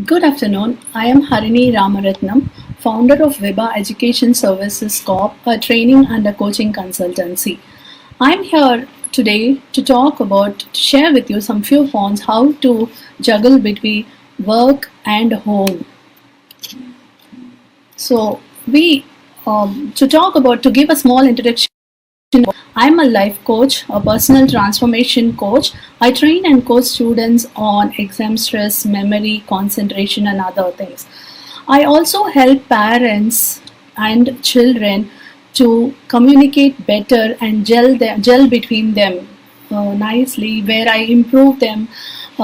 Good afternoon. I am Harini Ramarathnam, founder of Vibha Education Services Corp, a training and a coaching consultancy. I'm here today to share with you some few points how to juggle between work and home. So to give a small introduction. I'm a life coach, a personal transformation coach. I train and coach students on exam stress, memory, concentration, and other things. I also help parents and children to communicate better and gel between them nicely, where I improve them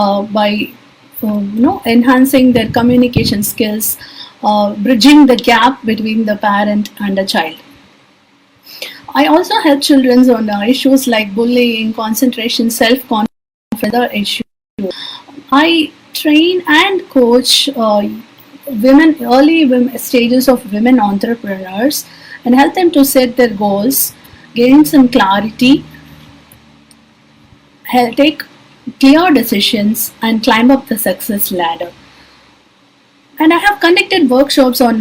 by enhancing their communication skills, bridging the gap between the parent and the child. I also help children on issues like bullying, concentration, self-confidence, other issues. I train and coach early stages of women entrepreneurs and help them to set their goals, gain some clarity, take clear decisions, and climb up the success ladder. And I have conducted workshops on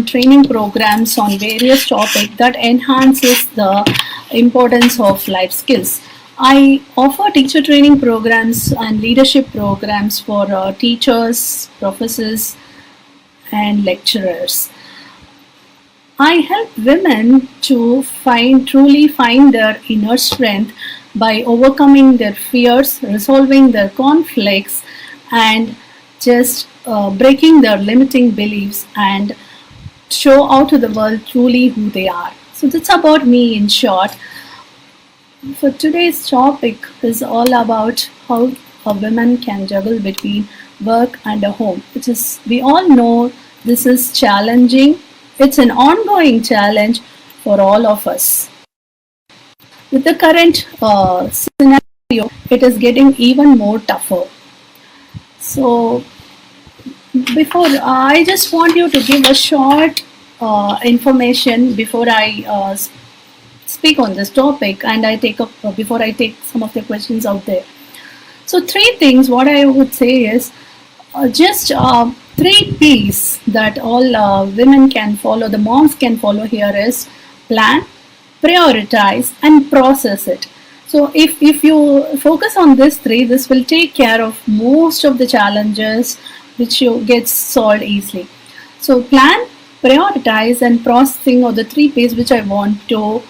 training programs on various topics that enhances the importance of life skills. I offer teacher training programs and leadership programs for teachers, professors, and lecturers. I help women to truly find their inner strength by overcoming their fears, resolving their conflicts, and just breaking their limiting beliefs and show out to the world truly who they are. So that's about me in short. For today's topic is all about how a woman can juggle between work and a home, which is we all know this is challenging. It's an ongoing challenge for all of us. With the current scenario, it is getting even more tougher. So before I just want you to give a short information before I speak on this topic, and I take up before I take some of the questions out there. So three things what I would say is just three P's that all women can follow, the moms can follow here is plan, prioritize, and process it. So if you focus on these three, this will take care of most of the challenges which you get solved easily. So plan, prioritize, and processing are the three P's which I want to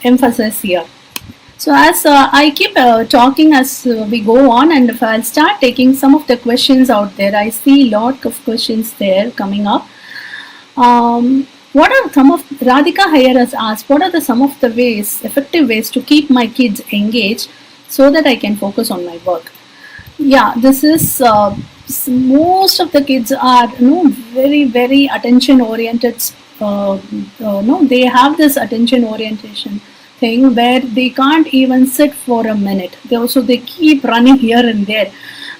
emphasize here. So as I keep talking as we go on, and if I'll start taking some of the questions out there, I see a lot of questions there coming up. What are some of Radhika Hayer has asked? What are some of the effective ways to keep my kids engaged so that I can focus on my work? Yeah, this is most of the kids are very attention oriented. They have this attention orientation thing where they can't even sit for a minute. They keep running here and there,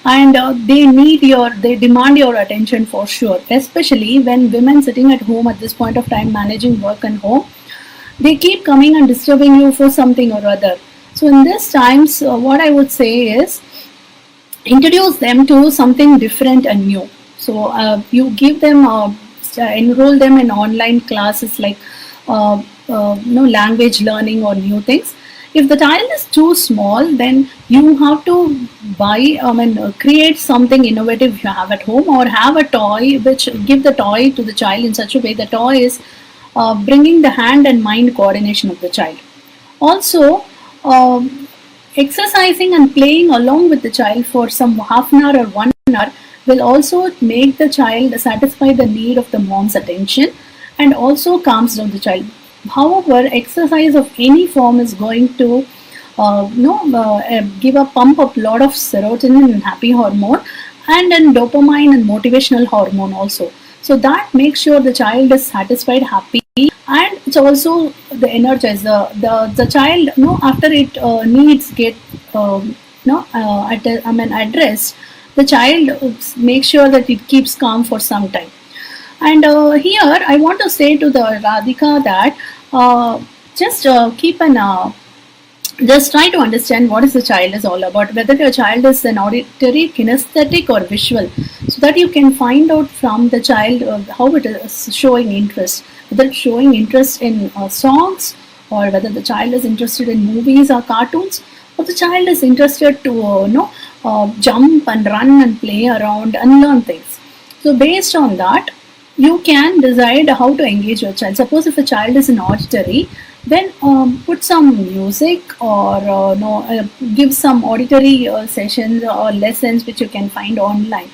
and they demand your attention for sure. Especially when women sitting at home at this point of time managing work and home, they keep coming and disturbing you for something or other. So in these times, what I would say is introduce them to something different and new. So you give them enroll them in online classes like language learning or new things. If the child is too small, then you have to create something innovative you have at home, or have a toy which give the toy to the child in such a way the toy is bringing the hand and mind coordination of the child. Also, exercising and playing along with the child for some half an hour or 1 hour will also make the child satisfy the need of the mom's attention and also calms down the child. However, exercise of any form is going to give a pump of lot of serotonin and happy hormone, and then dopamine and motivational hormone also. So that makes sure the child is satisfied, happy, and it's also the energizer. The child, after it needs get addressed, the child makes sure that it keeps calm for some time. And here I want to say to the Radhika that just keep an just try to understand what is the child is all about, whether your child is an auditory, kinesthetic or visual, so that you can find out from the child how it is showing interest, whether it's showing interest in songs, or whether the child is interested in movies or cartoons, or the child is interested to jump and run and play around and learn things. So based on that, you can decide how to engage your child. Suppose if a child is an auditory, then put some music, or no, give some auditory sessions or lessons which you can find online.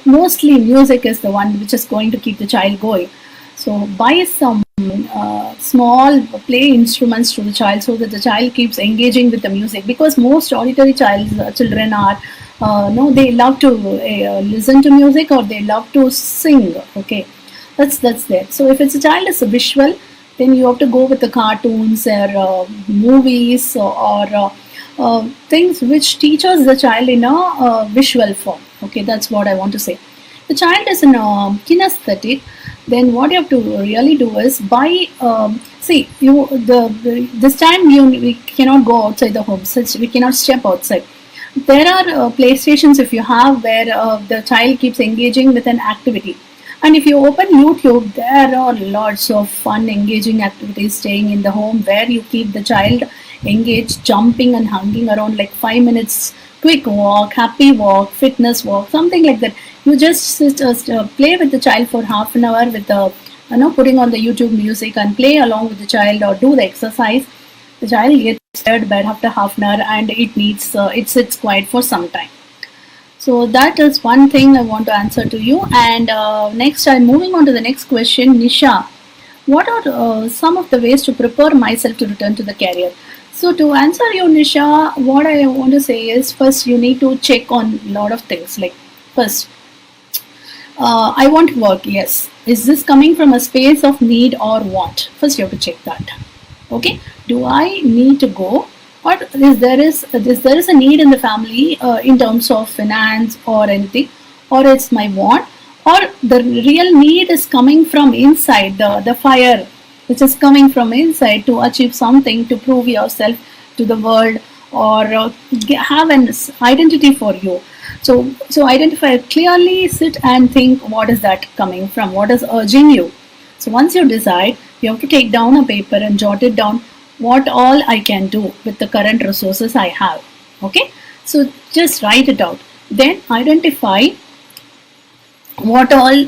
Mostly music is the one which is going to keep the child going. So buy some small play instruments to the child, so that the child keeps engaging with the music, because most auditory children are no, they love to listen to music, or they love to sing. Okay, that's there. So if it's a child is a visual, then you have to go with the cartoons or movies, or things which teaches the child in a visual form. Okay, that's what I want to say. The child is in kinesthetic, then what you have to really do is buy. See, this time we cannot go outside the home, since we cannot step outside. There are playstations if you have, where the child keeps engaging with an activity. And if you open YouTube, there are lots of fun, engaging activities staying in the home, where you keep the child engaged, jumping and hanging around like 5 minutes, quick walk, happy walk, fitness walk, something like that. You just play with the child for half an hour with the, putting on the YouTube music and play along with the child, or do the exercise. The child gets tired bed after half an hour, and it sits quiet for some time. So that is one thing I want to answer to you. And next, I'm moving on to the next question. Nisha, what are some of the ways to prepare myself to return to the career? So to answer you, Nisha, what I want to say is, first you need to check on a lot of things. Like, first, I want work. Yes. Is this coming from a space of need or want? First, you have to check that. Okay. Do I need to go? Or is there is a need in the family in terms of finance or anything, or it's my want, or the real need is coming from inside, the fire which is coming from inside to achieve something, to prove yourself to the world, or have an identity for you. So identify clearly, sit and think, what is that coming from, what is urging you. So once you decide, you have to take down a paper and jot it down, what all I can do with the current resources I have. Okay, so just write it out. Then identify what all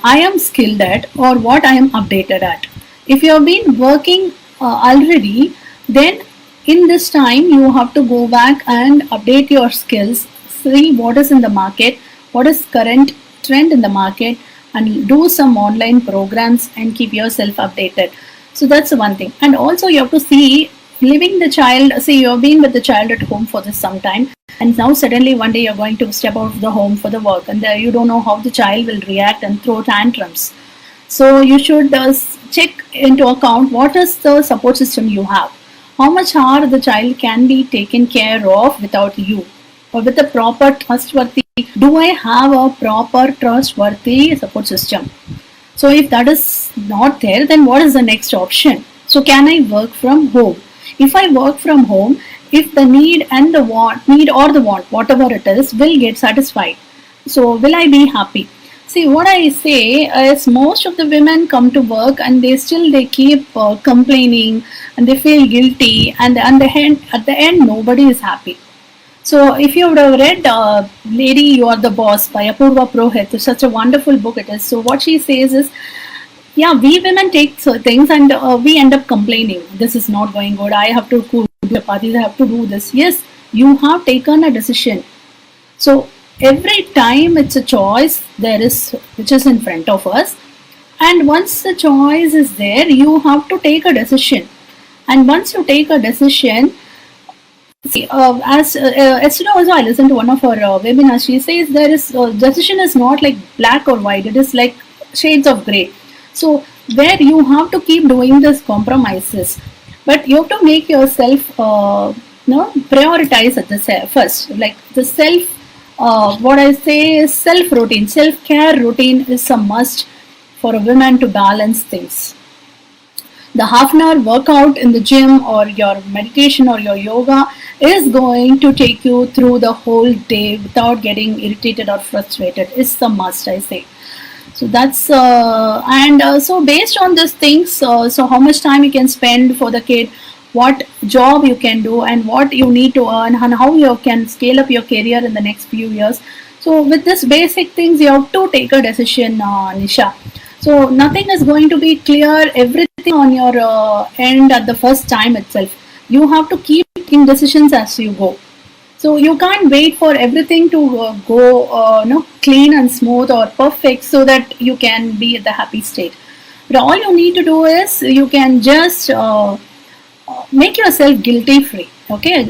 I am skilled at, or what I am updated at. If you have been working already, then in this time you have to go back and update your skills, see what is in the market, what is current trend in the market, and do some online programs and keep yourself updated. So that's the one thing. And also you have to see, living the child, see, you have been with the child at home for this some time, and now suddenly one day you're going to step out of the home for the work, and there you don't know how the child will react and throw tantrums. So you should check into account, what is the support system you have, how much hour the child can be taken care of without you, or with a proper trustworthy, do I have a proper trustworthy support system? So if that is not there, then what is the next option? So can I work from home? If I work from home, if the need and the want, whatever it is, will get satisfied, so will I be happy? See, what I say is, most of the women come to work and they keep complaining, and they feel guilty, and at the end nobody is happy. So if you would have read Lady, You Are the Boss by Apurva Purohit, it's such a wonderful book it is. So what she says is, yeah, we women take things, and we end up complaining. This is not going good. I have to cook the parties. I have to do this. Yes, you have taken a decision. So every time it's a choice which is in front of us. And once the choice is there, you have to take a decision. And once you take a decision, see, as yesterday also I listened to one of her webinars. She says there is decision is not like black or white. It is like shades of grey. So where you have to keep doing this compromises, but you have to make yourself prioritize at the first, like the self. What I say is self routine, self care routine is a must for a woman to balance things. The half an hour workout in the gym or your meditation or your yoga is going to take you through the whole day without getting irritated or frustrated. It's the must, I say. So that's and so based on these things, so how much time you can spend for the kid, what job you can do, and what you need to earn, and how you can scale up your career in the next few years. So with this basic things, you have to take a decision, Nisha. So nothing is going to be clear, everything on your end at the first time itself. You have to keep taking decisions as you go. So you can't wait for everything to go clean and smooth or perfect so that you can be at the happy state. But all you need to do is you can just make yourself guilty free. Okay,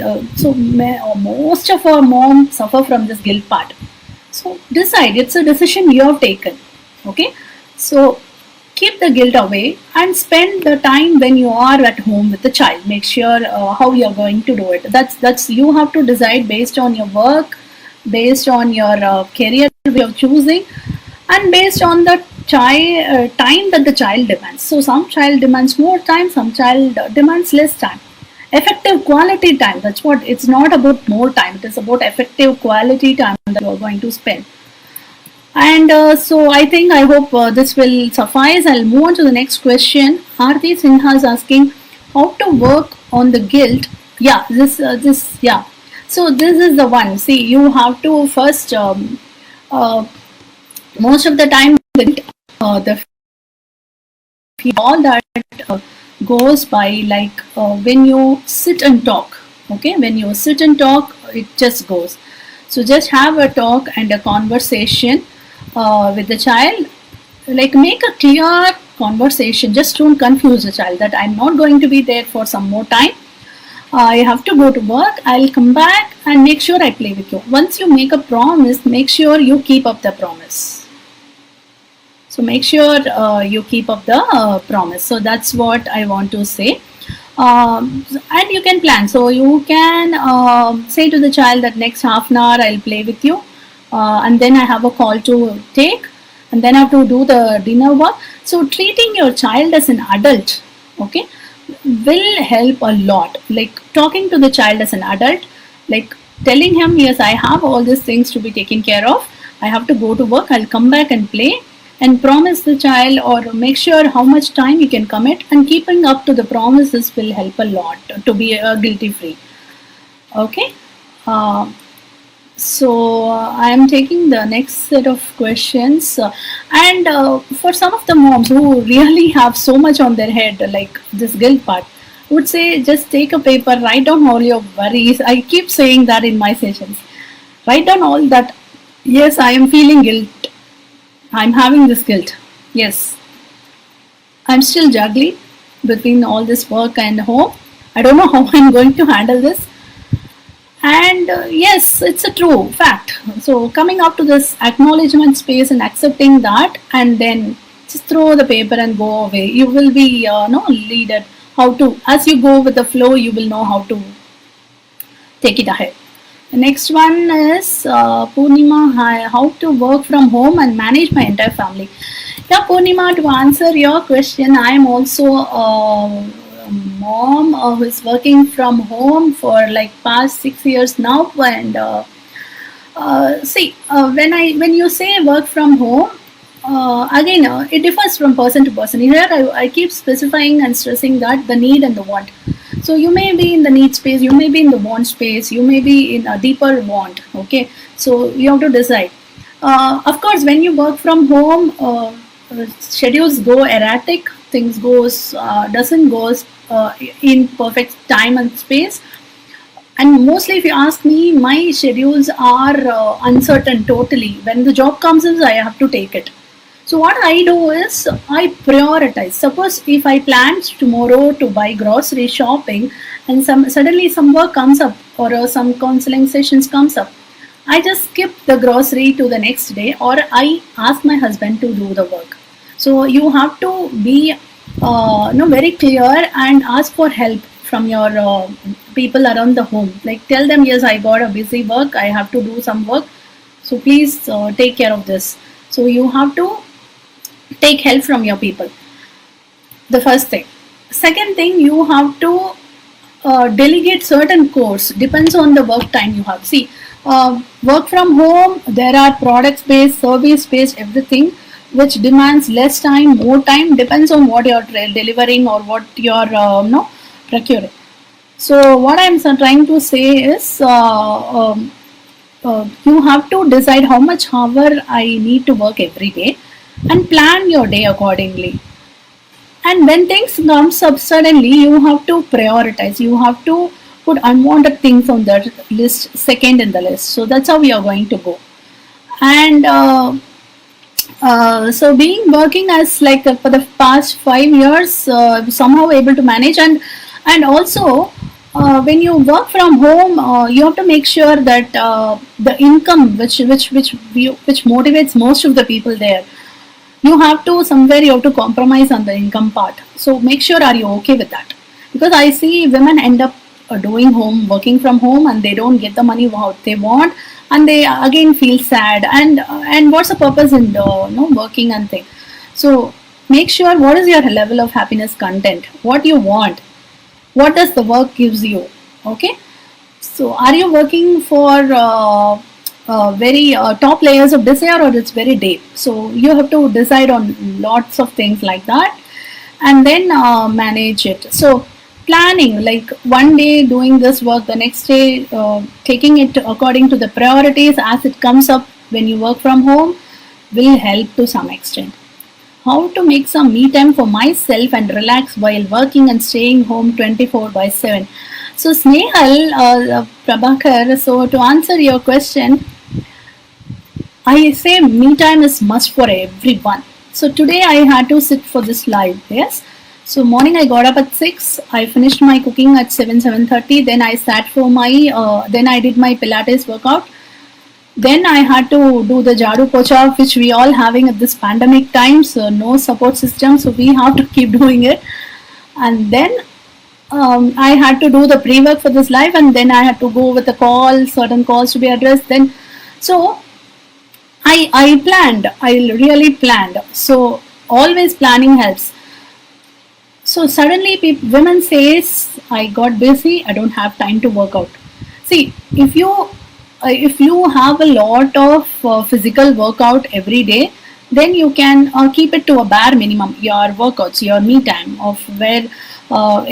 most of our moms suffer from this guilt part. So decide, it's a decision you have taken. Okay, so keep the guilt away and spend the time when you are at home with the child. Make sure how you are going to do it. That's you have to decide based on your work, based on your career you're choosing, and based on the time that the child demands. So some child demands more time, some child demands less time. Effective quality time, that's what, it's not about more time, it is about effective quality time that you are going to spend. And so I hope this will suffice. I'll move on to the next question. Aarti Sinha is asking how to work on the guilt. Yeah, yeah. So this is the one. See, you have to first most of the time the all that goes by like when you sit and talk. Okay, when you sit and talk, it just goes. So just have a talk and a conversation with the child. Like make a clear conversation. Just don't confuse the child that I'm not going to be there for some more time. I have to go to work. I'll come back and make sure I play with you. Once you make a promise, make sure you keep up the promise. So make sure you keep up the promise. So that's what I want to say. And you can plan. So you can say to the child that next half an hour I'll play with you, and then I have a call to take, and then I have to do the dinner work. So treating your child as an adult, okay, will help a lot. Like talking to the child as an adult, like telling him, yes, I have all these things to be taken care of. I have to go to work. I'll come back and play. And promise the child or make sure how much time you can commit, and keeping up to the promises will help a lot to be guilty free. Okay. So I am taking the next set of questions, and for some of the moms who really have so much on their head, like this guilt part, would say just take a paper, write down all your worries. I keep saying that in my sessions. Write down all that. Yes, I am feeling guilt. I'm having this guilt. Yes. I'm still juggling between all this work and home. I don't know how I'm going to handle this. And yes, it's a true fact. So coming up to this acknowledgement space and accepting that, and then just throw the paper and go away. You will be leaded how to, as you go with the flow, you will know how to take it ahead. The next one is Purnima, how to work from home and manage my entire family. Yeah, Purnima, to answer your question, I am also a mom who is working from home for like past 6 years now. And when you say work from home, again, it differs from person to person. Here, I keep specifying and stressing that the need and the want. So you may be in the need space, you may be in the want space, you may be in a deeper want. Okay, so you have to decide. Of course, when you work from home, schedules go erratic, things doesn't goes in perfect time and space. And mostly, if you ask me, my schedules are uncertain totally. When the job comes in, I have to take it. So what I do is I prioritize. Suppose if I planned tomorrow to buy grocery shopping, and suddenly some work comes up or some counseling sessions comes up, I just skip the grocery to the next day, or I ask my husband to do the work. So you have to be very clear and ask for help from your people around the home. Like tell them, yes, I got a busy work, I have to do some work, so please take care of this. So you have to take help from your people. The first thing. Second thing, you have to delegate certain course, depends on the work time you have. See, work from home, there are products based, service based, everything which demands less time, more time, depends on what you're delivering or what you're no, procuring. So what I'm trying to say is, you have to decide how much hour I need to work every day and plan your day accordingly. And when things comes up suddenly, you have to prioritize. You have to put unwanted things on the list, second in the list. So that's how we are going to go. And so being working as like for the past 5 years, somehow able to manage. And also when you work from home, you have to make sure that the income which motivates most of the people there, you have to somewhere you have to compromise on the income part. So make sure, are you okay with that? Because I see women end up doing home, working from home, and they don't get the money what they want, and they again feel sad. And what's the purpose in working and thing? So make sure what is your level of happiness content, what you want, what does the work gives you. Okay, so are you working for very top layers of desire, or it's very deep? So you have to decide on lots of things like that, and then manage it. So planning, like one day doing this work, the next day taking it according to the priorities as it comes up when you work from home, will help to some extent. How to make some me time for myself and relax while working and staying home 24/7. So Snehal, Prabhakar, so to answer your question, I say me time is must for everyone. So today I had to sit for this live. Yes. So morning I got up at 6. I finished my cooking at 7:30. Then I sat for my. Then I did my Pilates workout. Then I had to do the Jadu Pocha, which we all having at this pandemic time. So no support system. So we have to keep doing it. And then I had to do the pre-work for this live, and then I had to go with the call, certain calls to be addressed. Then so I planned. I really planned. So always planning helps. So suddenly women says, I got busy, I don't have time to work out. See, if you have a lot of physical workout every day, then you can keep it to a bare minimum. Your workouts, your me time of where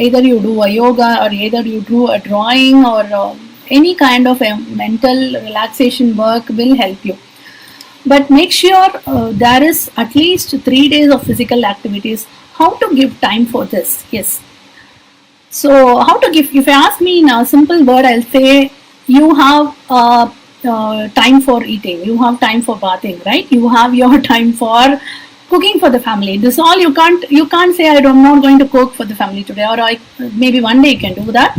either you do a yoga, or either you do a drawing, or any kind of a mental relaxation work will help you. But make sure there is at least 3 days of physical activities. How to give time for this? Yes. So how to give? If you ask me in a simple word, I'll say you have time for eating. You have time for bathing, right? You have your time for cooking for the family. This all you can't say I'm not going to cook for the family today, or maybe one day you can do that,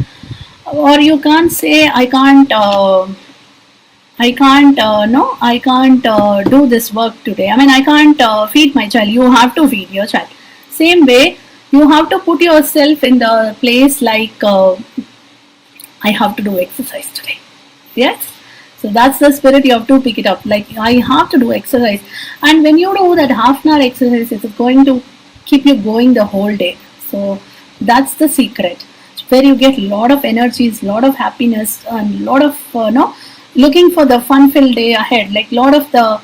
or you can't say I can't. I can't do this work today. I mean, I can't feed my child. You have to feed your child. Same way, you have to put yourself in the place like I have to do exercise today. Yes. So that's the spirit you have to pick it up. Like I have to do exercise, and when you do that half an hour exercise, it's going to keep you going the whole day. So that's the secret, where you get a lot of energies, lot of happiness, and lot of looking for the fun-filled day ahead. Like lot of the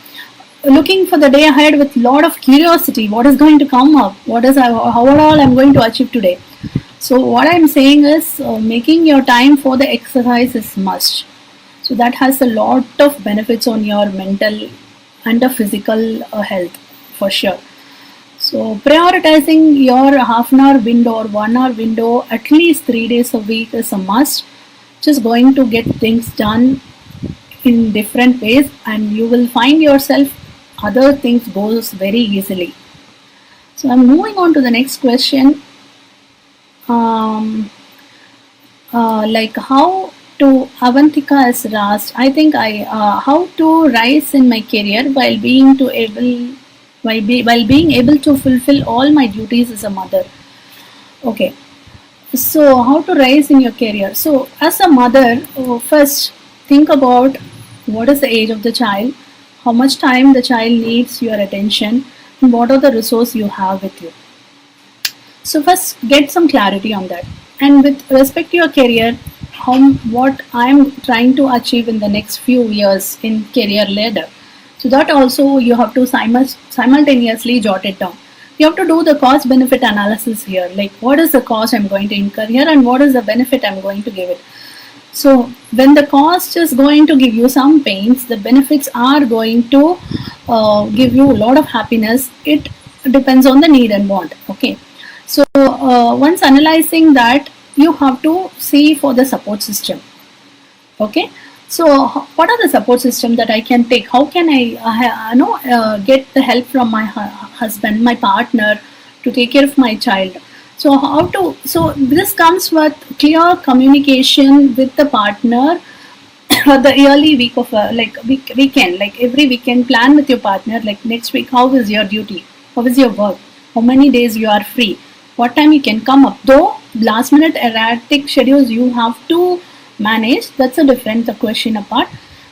looking for the day ahead with lot of curiosity. What is going to come up? How all I'm going to achieve today? So what I'm saying is making your time for the exercise is must. So that has a lot of benefits on your mental and the physical health for sure. So prioritizing your half an hour window or 1 hour window at least 3 days a week is a must. Just going to get things done in different ways, and you will find yourself other things goes very easily. So I'm moving on to the next question. Like how to Avantika has asked, I think how to rise in my career while being able to fulfill all my duties as a mother. Okay, so how to rise in your career? So as a mother, first think about what is the age of the child, how much time the child needs your attention, and what are the resources you have with you. So first get some clarity on that. And with respect to your career, how what I'm trying to achieve in the next few years in career ladder. So that also you have to simultaneously jot it down. You have to do the cost benefit analysis here. Like what is the cost I'm going to incur here and what is the benefit I'm going to give it. So when the cost is going to give you some pains, the benefits are going to give you a lot of happiness. It depends on the need and want. Okay. So once analyzing that, you have to see for the support system. Okay. So what are the support system that I can take? How can I get the help from my husband, my partner, to take care of my child? So how to, so this comes with clear communication with the partner. The yearly week of weekend, like every weekend, plan with your partner, like next week how is your duty, how is your work, how many days you are free, what time you can come up. Though last minute erratic schedules you have to manage, that's a different question apart.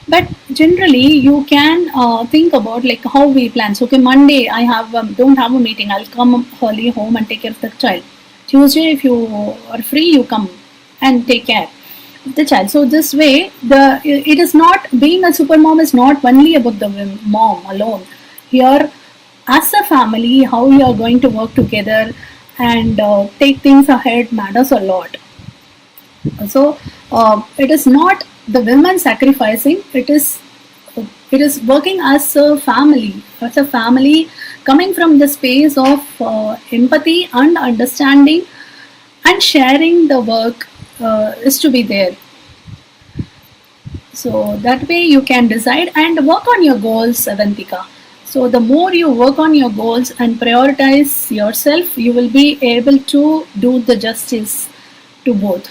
But generally you can think about like how we plan. So okay, Monday I have don't have a meeting, I'll come early home and take care of the child. Tuesday if you are free, you come and take care of the child. So this way, the it is not, being a super mom is not only about the mom alone. Here, as a family, how you are going to work together and take things ahead matters a lot. So it is not the women sacrificing, it is working as a family, coming from the space of empathy and understanding, and sharing the work is to be there. So that way you can decide and work on your goals, Avantika. So the more you work on your goals and prioritize yourself, you will be able to do the justice to both.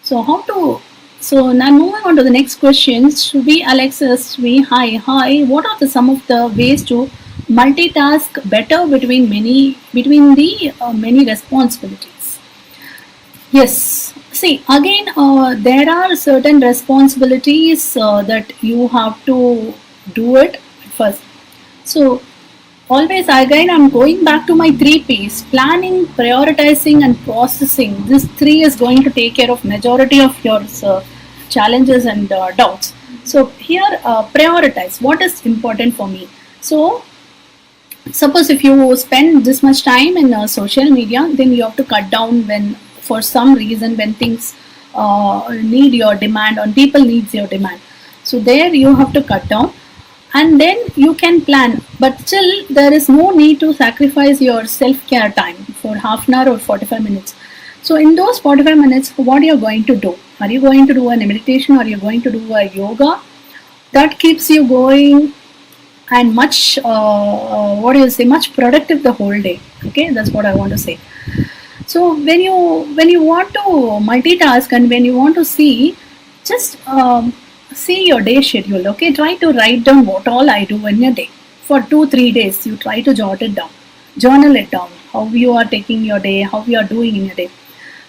So how to, so now moving on to the next question. Shubhi Alexis, hi. What are some of the ways to multitask better between the many responsibilities? Yes. See, again, there are certain responsibilities that you have to do it first. So, always again, I'm going back to my 3 P's: planning, prioritizing, and processing. This three is going to take care of majority of your challenges and doubts. So, here, prioritize what is important for me. So, suppose if you spend this much time in social media, then you have to cut down when, for some reason, when things need your demand, or people needs your demand. So there you have to cut down, and then you can plan. But still, there is no need to sacrifice your self-care time for half an hour or 45 minutes. So in those 45 minutes, what are you going to do? Are you going to do a meditation? Or are you going to do a yoga? That keeps you going and much much productive the whole day. Okay, that's what I want to say. So when you want to multitask and when you want to see, just see your day schedule. Okay, try to write down what all I do in a day for 2-3 days. You try to jot it down, journal it down, how you are taking your day, how you are doing in your day.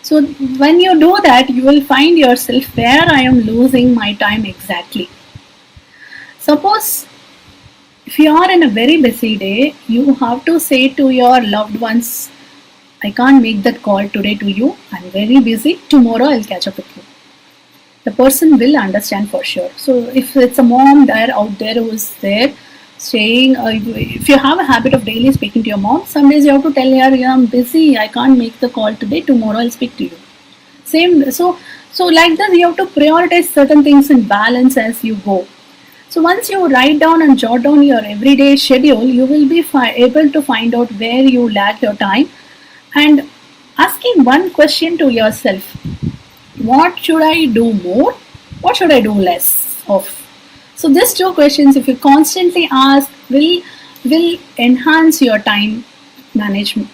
So when you do that, you will find yourself where I am losing my time exactly. Suppose if you are in a very busy day, you have to say to your loved ones, I can't make that call today to you. I'm very busy. Tomorrow I'll catch up with you. The person will understand for sure. So if it's a mom there out there who is there saying, if you have a habit of daily speaking to your mom, some days you have to tell her, yeah, I'm busy. I can't make the call today. Tomorrow I'll speak to you. Same. So like that, you have to prioritize certain things in balance as you go. So once you write down and jot down your everyday schedule, you will be able to find out where you lack your time, and asking one question to yourself: what should I do more? What should I do less of? So these two questions, if you constantly ask, will enhance your time management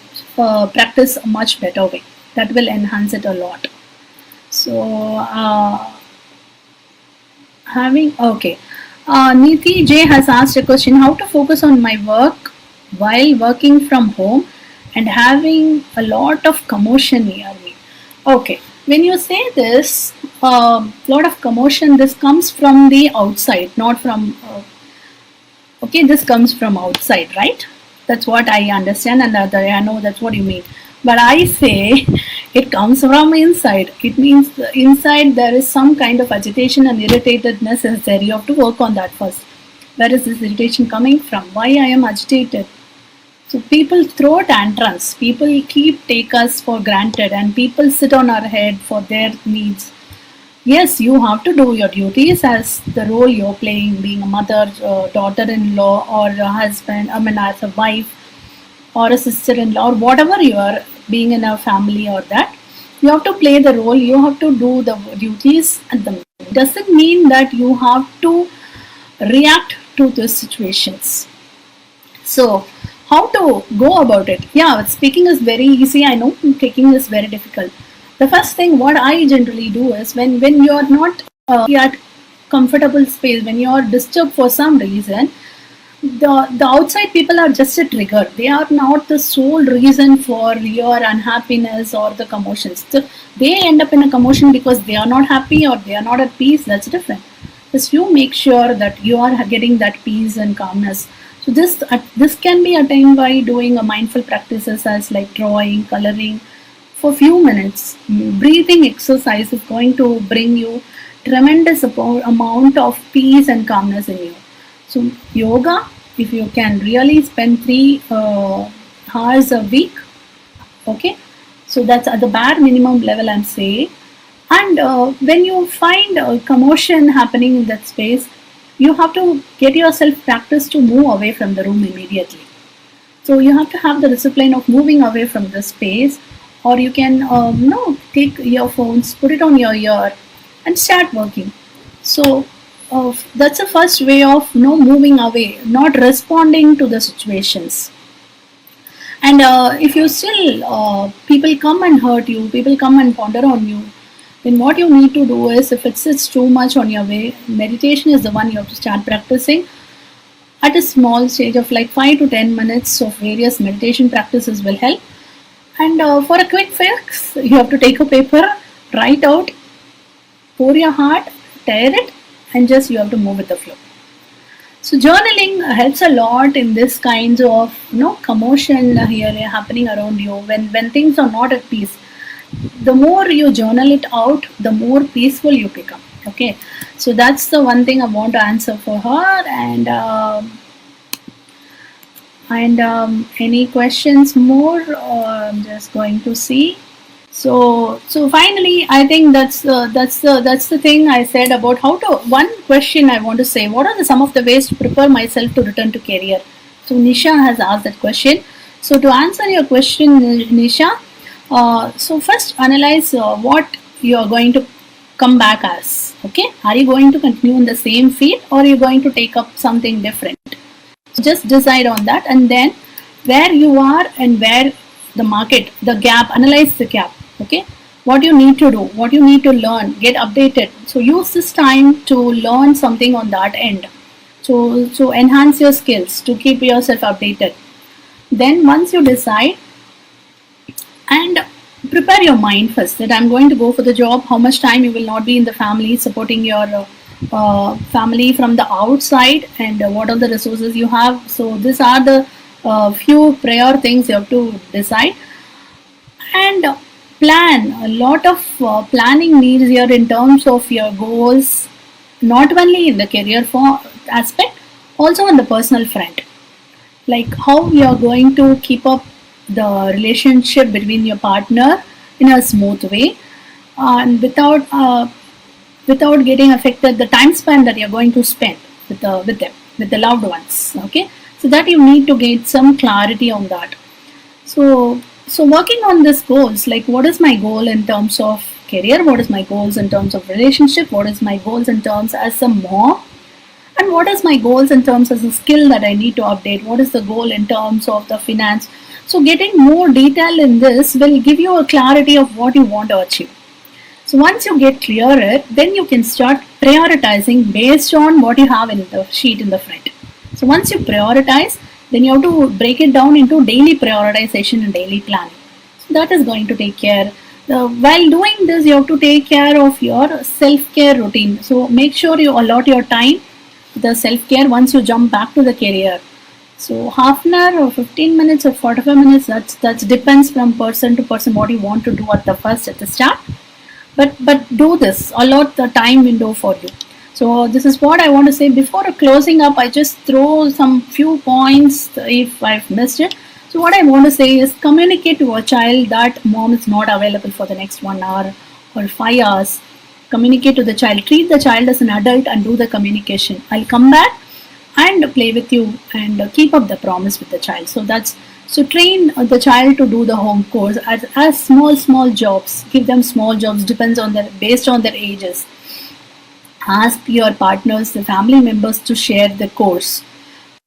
practice a much better way. That will enhance it a lot. So Niti J has asked a question: how to focus on my work while working from home and having a lot of commotion near me. Okay, when you say this, lot of commotion, this comes from the outside, not from. Okay, this comes from outside, right? That's what I understand, and I know that's what you mean. But I say it comes from inside. It means inside there is some kind of agitation and irritatedness is there. You have to work on that first. Where is this irritation coming from? Why I am agitated? So people throw tantrums. People take us for granted, and people sit on our head for their needs. Yes, you have to do your duties as the role you're playing, being a mother, daughter-in-law, or a husband. I mean, as a wife or a sister-in-law, or whatever you are, being in a family or that. You have to play the role. You have to do the duties. And it doesn't mean that you have to react to the situations. So, how to go about it? Yeah, speaking is very easy. I know taking is very difficult. The first thing what I generally do is when you are not at comfortable space, when you are disturbed for some reason, the outside people are just a trigger. They are not the sole reason for your unhappiness or the commotions. So they end up in a commotion because they are not happy or they are not at peace. That's different. Just you make sure that you are getting that peace and calmness. So this can be attained by doing a mindful practices as like drawing, coloring for few minutes. Breathing exercise is going to bring you tremendous amount of peace and calmness in you. So yoga, if you can really spend 3 hours a week, okay. So that's at the bare minimum level I'm saying. And when you find a commotion happening in that space, you have to get yourself practice to move away from the room immediately. So you have to have the discipline of moving away from the space, or you can take earphones, put it on your ear, and start working. So that's the first way of moving away, not responding to the situations. And if you still people come and hurt you, people come and ponder on you, then what you need to do is, if it sits too much on your way, meditation is the one you have to start practicing at a small stage of like 5 to 10 minutes of various meditation practices will help. And for a quick fix, you have to take a paper, write out, pour your heart, tear it, and just you have to move with the flow. So journaling helps a lot in this kinds of commotion here happening around you. When things are not at peace, the more you journal it out, the more peaceful you become. Okay, so that's the one thing I want to answer for her. And any questions more? I'm just going to see. So finally, I think that's the thing I said about how to. One question I want to say: what are some of the ways to prepare myself to return to career? So Nisha has asked that question. So to answer your question, Nisha, so first analyze what you are going to come back as. Okay, are you going to continue in the same field, or are you going to take up something different? So just decide on that, and then where you are and where the market, the gap, analyze the gap. Okay, what you need to do, what you need to learn, get updated. So use this time to learn something on that end. So enhance your skills to keep yourself updated. Then once you decide, and prepare your mind first that I'm going to go for the job, how much time you will not be in the family, supporting your family from the outside, and what are the resources you have. So these are the few prior things you have to decide. And plan. A lot of planning needs here in terms of your goals, not only in the career aspect, also on the personal front. Like how you are going to keep up the relationship between your partner in a smooth way, and without getting affected the time span that you're going to spend with them, with the loved ones. Okay, so that you need to get some clarity on that. So working on these goals, like what is my goal in terms of career, what is my goals in terms of relationship, what is my goals in terms as a mom, and what is my goals in terms as a skill that I need to update, what is the goal in terms of the finance. So getting more detail in this will give you a clarity of what you want to achieve. So once you get clearer, then you can start prioritizing based on what you have in the sheet in the front. So once you prioritize, then you have to break it down into daily prioritization and daily planning. So that is going to take care. While doing this, you have to take care of your self-care routine. So make sure you allot your time to the self-care once you jump back to the career. So half an hour or 15 minutes or 45 minutes, that depends from person to person what you want to do at the start. But do this, allot the time window for you. So this is what I want to say. Before closing up, I just throw some few points if I've missed it. So what I want to say is communicate to a child that mom is not available for the next 1 hour or 5 hours. Communicate to the child. Treat the child as an adult and do the communication. I'll come back and play with you and keep up the promise with the child. So train the child to do the home course as small jobs. Give them small jobs, depends on their based on their ages. Ask your partners, the family members, to share the course.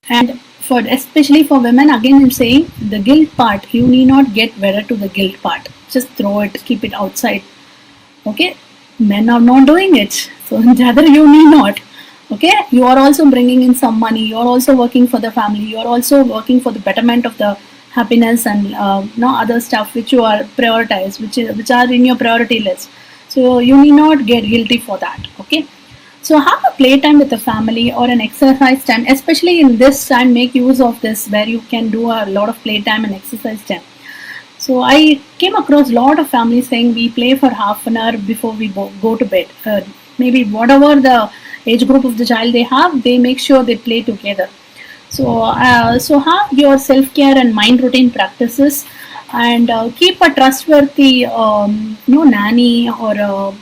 And for especially for women, again I'm saying the guilt part, you need not get better to the guilt part. Just throw it, keep it outside. Okay, men are not doing it, so rather you need not. Okay, you are also bringing in some money, you are also working for the family, you are also working for the betterment of the happiness and no other stuff which you are prioritized, which are in your priority list. So you need not get guilty for that. Okay, so have a playtime with the family or an exercise time, especially in this time. Make use of this where you can do a lot of playtime and exercise time. So I came across a lot of families saying we play for half an hour before we go to bed. Maybe whatever the age group of the child they have, they make sure they play together. So have your self-care and mind routine practices, and keep a trustworthy nanny or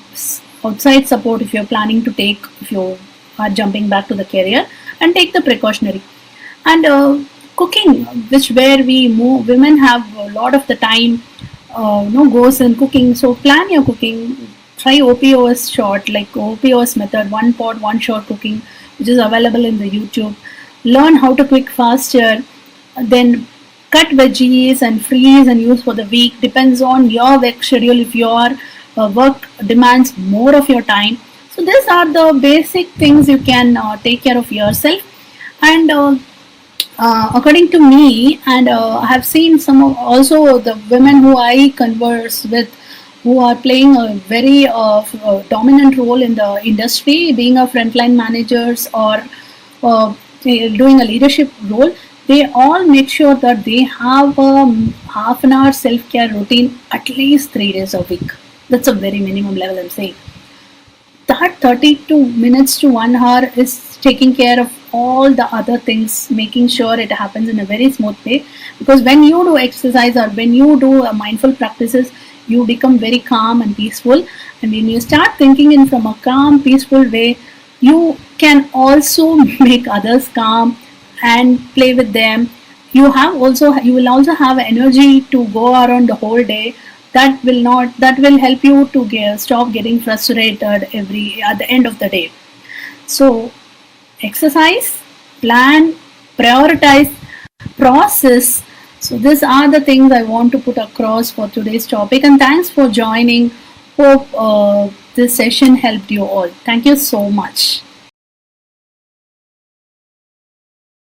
outside support if you're planning to take, if you are jumping back to the career, and take the precautionary. And cooking, which where we move, women have a lot of the time goes in cooking. So plan your cooking. Try OPOS short, like OPOS method, one pot, one shot cooking, which is available in the YouTube. Learn how to cook faster. Then cut veggies and freeze and use for the week. Depends on your work schedule. If your work demands more of your time. So these are the basic things you can take care of yourself. And according to me, and I have seen some of also the women who I converse with, who are playing a very dominant role in the industry, being a frontline managers or doing a leadership role. They all make sure that they have a half an hour self-care routine at least 3 days a week. That's a very minimum level, I'm saying. That 32 minutes to 1 hour is taking care of all the other things, making sure it happens in a very smooth way. Because when you do exercise or when you do mindful practices, you become very calm and peaceful. And when you start thinking in from a calm, peaceful way, you can also make others calm and play with them. You will also have energy to go around the whole day. That will help you to stop getting frustrated at the end of the day. So exercise, plan, prioritize, process. So these are the things I want to put across for today's topic. And thanks for joining. Hope this session helped you all. Thank you so much.